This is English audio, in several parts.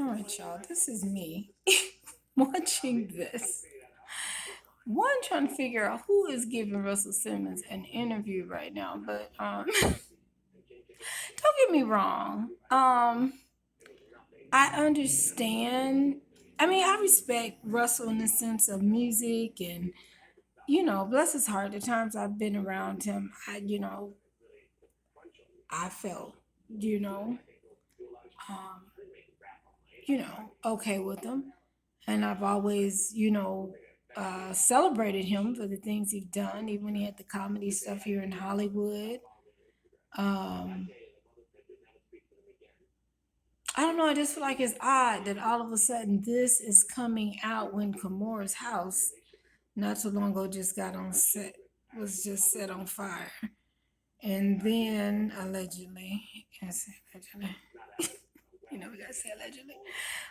All right, y'all. This is me watching this. One, trying to figure out who is giving Russell Simmons an interview right now. But don't get me wrong. I understand. I mean, I respect Russell in the sense of music and bless his heart. The times I've been around him, I felt, you know, um, okay with him. And I've always, celebrated him for the things he's done, even when he had the comedy stuff here in Hollywood. Um, I don't know. I just feel like it's odd that all of a sudden this is coming out when Kimura's house, not too long ago, just got on set, was just set on fire. And then allegedly, I say allegedly, we gotta say allegedly.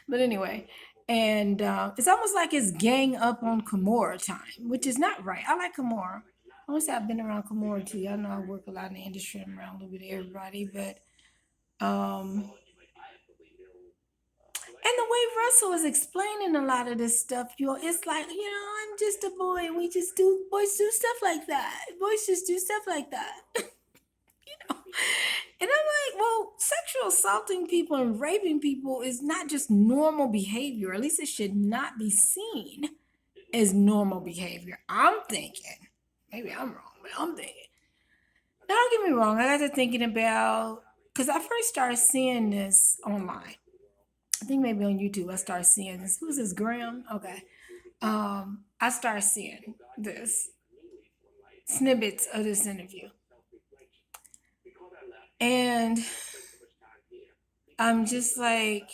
But anyway, and it's almost like it's gang up on Kimura time, which is not right. I like Kimura. I want to say I've been around Kimura too. Y'all know I work a lot in the industry. I'm around a little bit of everybody, but and the way Russell is explaining a lot of this stuff, it's like, I'm just a boy and we just do, boys do stuff like that. Boys just do stuff like that. And I'm like, well, sexual assaulting people and raping people is not just normal behavior. At least it should not be seen as normal behavior. I'm thinking, maybe I'm wrong, but I'm thinking. Now, don't get me wrong, I got to thinking about, because I first started seeing this online. I think maybe on YouTube I started seeing this. Who's this, Graham? Okay. I started seeing this snippets of this interview. And I'm just like,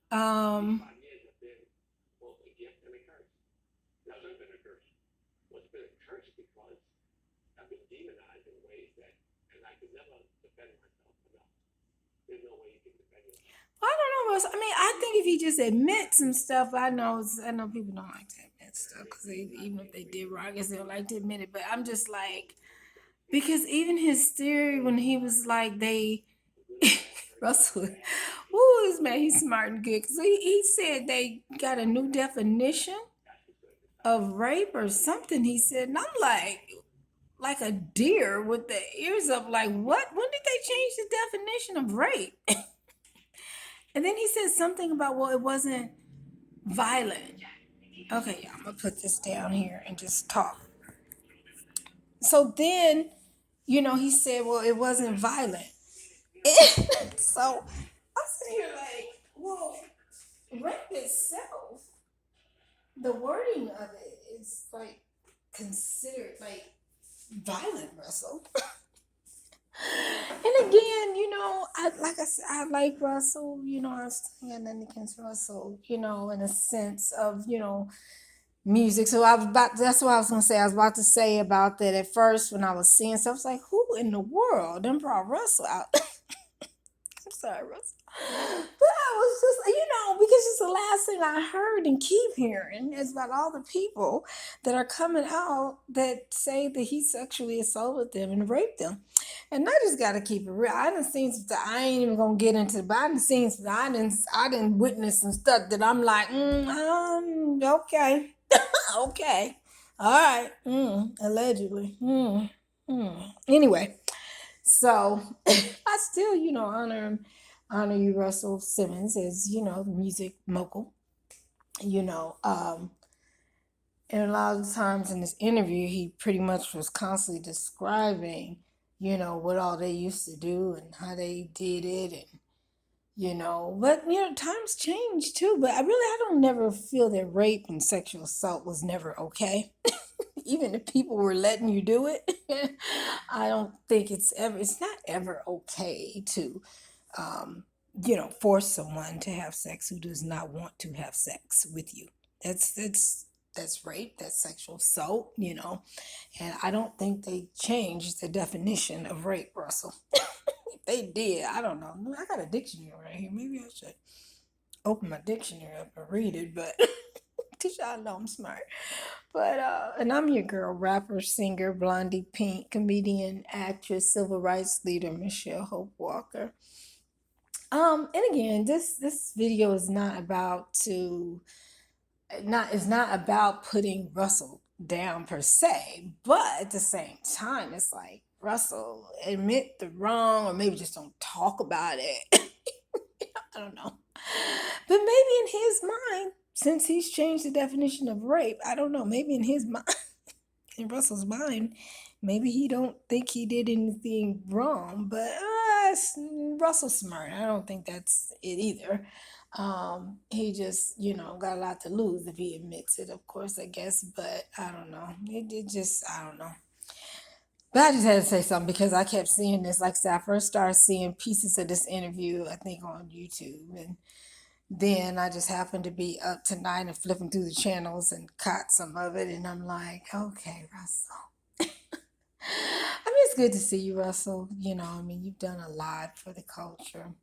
um, I don't know, Russ. I mean, I think if he just admits some stuff, I know people don't like to admit stuff because even if they did wrong, I guess they don't like to admit it. But I'm just like, because even his theory when he was like, Russell, ooh, this man, he's smart and good. Cause he said they got a new definition of rape or something. He said, and I'm like a deer with the ears up. Like, what? When did they change the definition of rape? And then he said something about, well, it wasn't violent. Okay, yeah, I'm gonna put this down here and just talk. So then, he said, well, it wasn't violent. So I'm sitting here like, well, rape itself, the wording of it is like considered like violent, Russell. And again, I said, I like Russell. I stand nothing against Russell. In a sense of music. So that's what I was gonna say. I was about to say about that at first when I was seeing stuff. I was like, who in the world then brought Russell out? I'm sorry, Russell. But I was just, because it's the last thing I heard and keep hearing is about all the people that are coming out that say that he sexually assaulted them and raped them. And I just gotta keep it real. I done seen some stuff. I ain't even gonna get into it, but I done seen some. I done witnessed some stuff that I'm like, okay, okay, all right, allegedly, Anyway, so I still, honor you, Russell Simmons, as the music mogul. You know, um, and a lot of times in this interview, he pretty much was constantly describing, what all they used to do and how they did it, and but times change too. But I don't never feel that rape and sexual assault was never okay. Even if people were letting you do it, I don't think it's not ever okay to force someone to have sex who does not want to have sex with you. That's rape, that's sexual assault, and I don't think they changed the definition of rape, Russell. If they did, I don't know. I got a dictionary right here. Maybe I should open my dictionary up and read it, but teach y'all know I'm smart. But and I'm your girl, rapper, singer, Blondie Pink, comedian, actress, civil rights leader, Michelle Hope Walker. And again, this video is not about to not it's not about putting Russell down per se, but at the same time, it's like Russell admit the wrong, or maybe just don't talk about it. I don't know, but maybe in his mind, since he's changed the definition of rape, I don't know. Maybe in his mind, in Russell's mind, maybe he don't think he did anything wrong, but Russell's smart. I don't think that's it either. He just, got a lot to lose if he admits it, of course, I guess, but I don't know. It just, I don't know. But I just had to say something because I kept seeing this. Like I said, I first started seeing pieces of this interview, I think, on YouTube. And then I just happened to be up tonight and flipping through the channels and caught some of it. And I'm like, okay, Russell. I mean, it's good to see you, Russell. You've done a lot for the culture.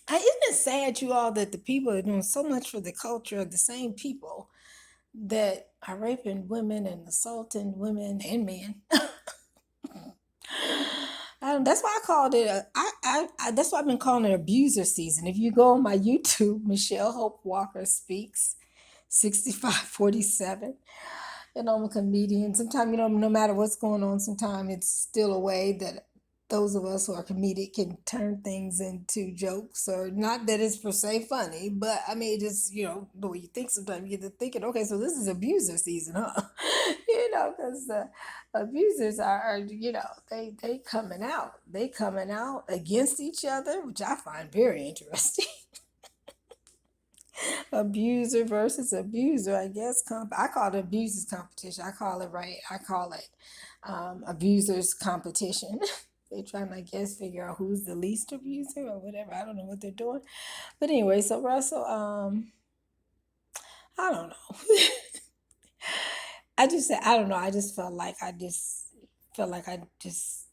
Isn't it sad, you all, that the people are doing so much for the culture of the same people that are raping women and assaulting women and men? That's why I called it. That's why I've been calling it abuser season. If you go on my YouTube, Michelle Hope Walker Speaks, 6547. I'm a comedian. Sometimes, no matter what's going on, sometimes it's still a way that those of us who are comedic can turn things into jokes, or not that it's per se funny, but I mean, just, the way you think, sometimes you get to thinking, okay, so this is abuser season, huh? Because the abusers they coming out against each other, which I find very interesting. Abuser versus abuser, I guess. I call it abusers competition. I call it right. I call it abusers competition. They're trying to, I guess, figure out who's the least abuser or whatever. I don't know what they're doing. But anyway, so Russell, I don't know. I just said I don't know. I just felt like I just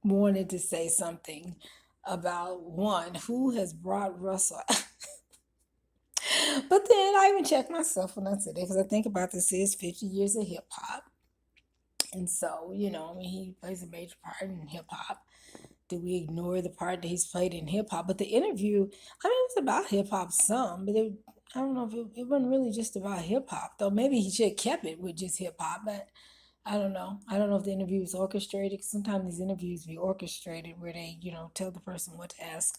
wanted to say something about one who has brought Russell. But then I even check myself when I said it, because I think about this is 50 years of hip hop. And so, he plays a major part in hip hop. Do we ignore the part that he's played in hip hop? But the interview, it was about hip hop some, but I don't know if it wasn't really just about hip hop, though. Maybe he should have kept it with just hip hop, but I don't know. I don't know if the interview was orchestrated, 'cause sometimes these interviews be orchestrated where they, tell the person what to ask,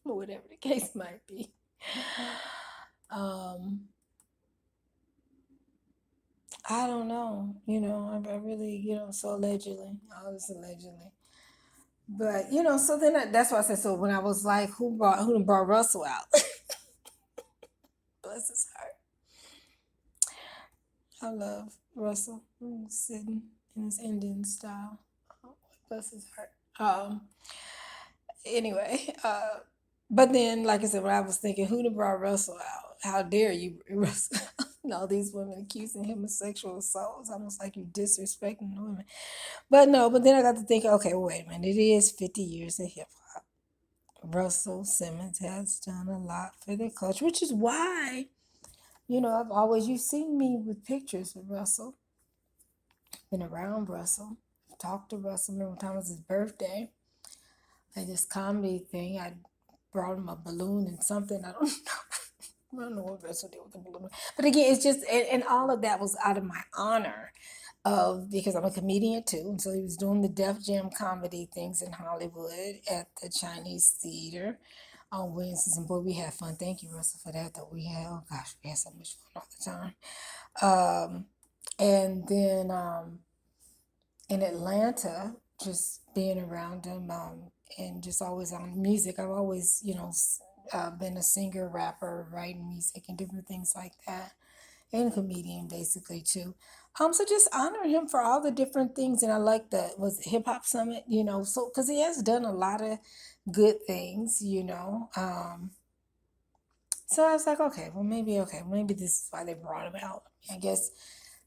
or whatever the case might be. Um, I don't know. I really, so allegedly, all this allegedly. But so then that's why I said. So when I was like, who done brought Russell out? Bless his heart. I love Russell. Sitting in his Indian style. Oh, bless his heart. Anyway, but then, like I said, when I was thinking, who done brought Russell out? How dare you, Russell? And all these women accusing him of sexual assault. It's almost like you disrespecting the women. But no, but then I got to think, okay, wait a minute. It is 50 years of hip hop. Russell Simmons has done a lot for the culture, which is why, you've seen me with pictures with Russell, been around Russell, talked to Russell. Remember one time it was his birthday, at this comedy thing. I brought him a balloon and something. I don't know. I don't know what Russell did with the balloon. But again, it's just, and all of that was out of my honor because I'm a comedian too. And so he was doing the Def Jam comedy things in Hollywood at the Chinese Theater on Wednesdays. And boy, we had fun. Thank you, Russell, for that. That oh gosh, we had so much fun all the time. And then in Atlanta, just being around him and just always on music. I've always, been a singer, rapper, writing music and different things like that, and comedian basically too. So just honor him for all the different things, and I like the was Hip Hop Summit, so because he has done a lot of good things, So I was like, okay, maybe this is why they brought him out. I guess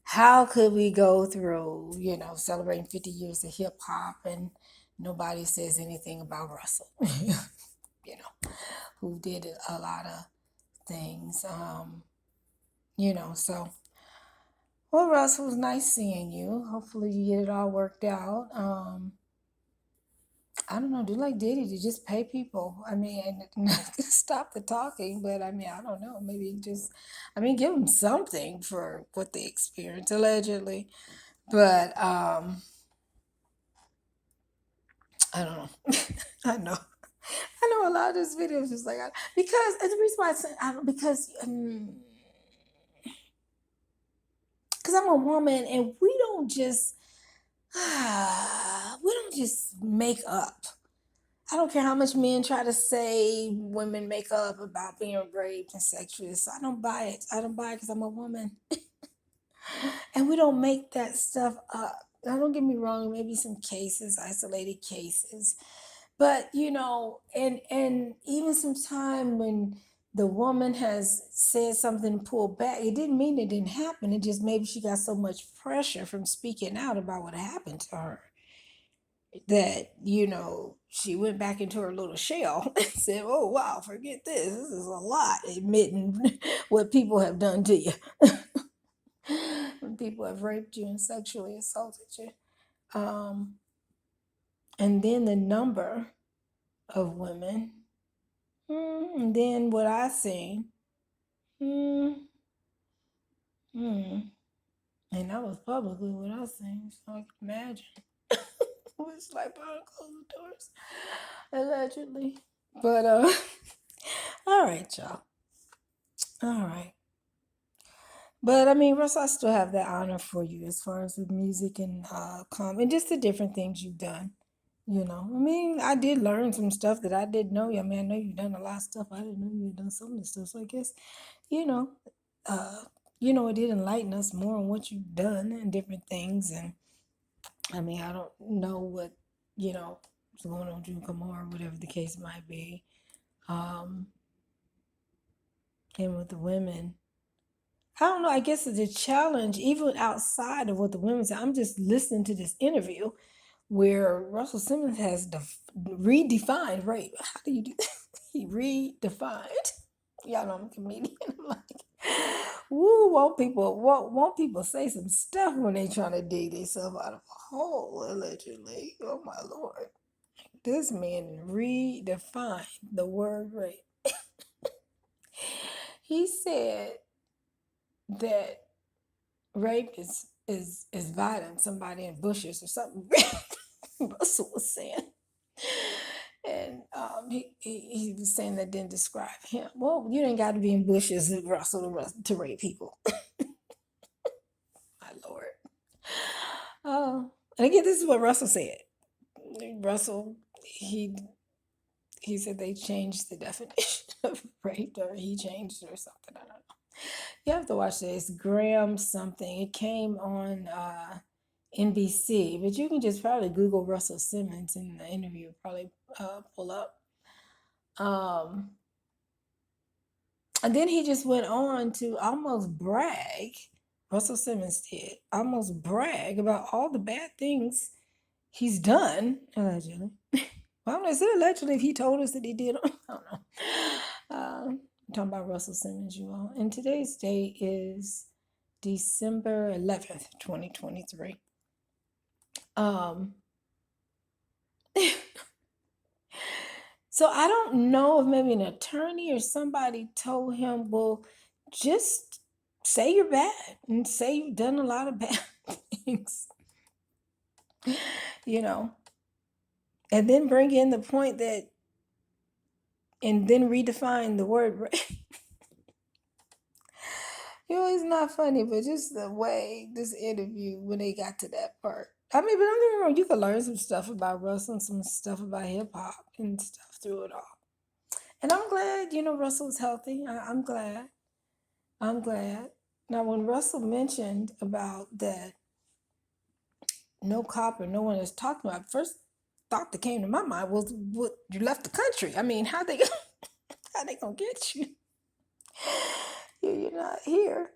how could we go through, celebrating 50 years of hip hop and nobody says anything about Russell, who did a lot of things, so. Well, Russell, it was nice seeing you. Hopefully you get it all worked out. I don't know, do like Diddy to just pay people. I mean, and stop the talking, but I mean, I don't know. Maybe just, I mean, give them something for what they experienced allegedly. But I don't know. I know. I know a lot of this video is just like because and the reason why I said because I'm a woman and we don't just make up. I don't care how much men try to say women make up about being raped and sexual. I don't buy it. I don't buy it because I'm a woman. And we don't make that stuff up. Now, don't get me wrong, maybe some cases, isolated cases. But and even some time when the woman has said something, pulled back, it didn't mean it didn't happen. It just maybe she got so much pressure from speaking out about what happened to her that she went back into her little shell and said, oh wow, forget this is a lot, admitting what people have done to you. When people have raped you and sexually assaulted you. And then the number of women, and then what I seen, mm, mm, and that was publicly what I seen, so I can imagine. It's like behind closed doors, allegedly. But all right, y'all. All right. But I mean, Russ, I still have that honor for you as far as with music and and just the different things you've done. I mean, I did learn some stuff that I didn't know. I mean, I know you've done a lot of stuff. I didn't know you had done some of this stuff. So I guess, you know, uh, it did enlighten us more on what you've done and different things. And I mean, I don't know what, is going on with you, Kamar, whatever the case might be. Um, and with the women, I don't know. I guess the challenge, even outside of what the women say, I'm just listening to this interview where Russell Simmons has redefined rape. How do you do that? He redefined. Y'all know I'm a comedian. I'm like, woo, won't people say some stuff when they trying to dig themselves out of a hole, allegedly. Oh my Lord. This man redefined the word rape. He said that rape is violence somebody in bushes or something. Russell was saying, and he was saying that didn't describe him. Well, you ain't got to be in bushes, Russell, to rape people. My Lord. And again, this is what Russell said. Russell, he said they changed the definition of rape, or he changed it or something. I don't know. You have to watch this. Graham something. It came on NBC, but you can just probably Google Russell Simmons in the interview, probably pull up. And then he just went on to almost brag. Russell Simmons did almost brag about all the bad things he's done, allegedly. Well, is it allegedly if he told us that he did? I don't know. I'm talking about Russell Simmons, you all. And today's date is December 11th, 2023. So I don't know if maybe an attorney or somebody told him, well, just say you're bad and say you've done a lot of bad things, and then bring in the point that, and then redefine the word rape. It's not funny, but just the way this interview, when they got to that part. I mean, but don't get me wrong, you could learn some stuff about Russell and some stuff about hip hop and stuff through it all. And I'm glad, Russell's healthy. I'm glad. I'm glad. Now, when Russell mentioned about that no cop or no one is talking about, first thought that came to my mind was, what, you left the country. I mean, how they gonna get you? You're not here.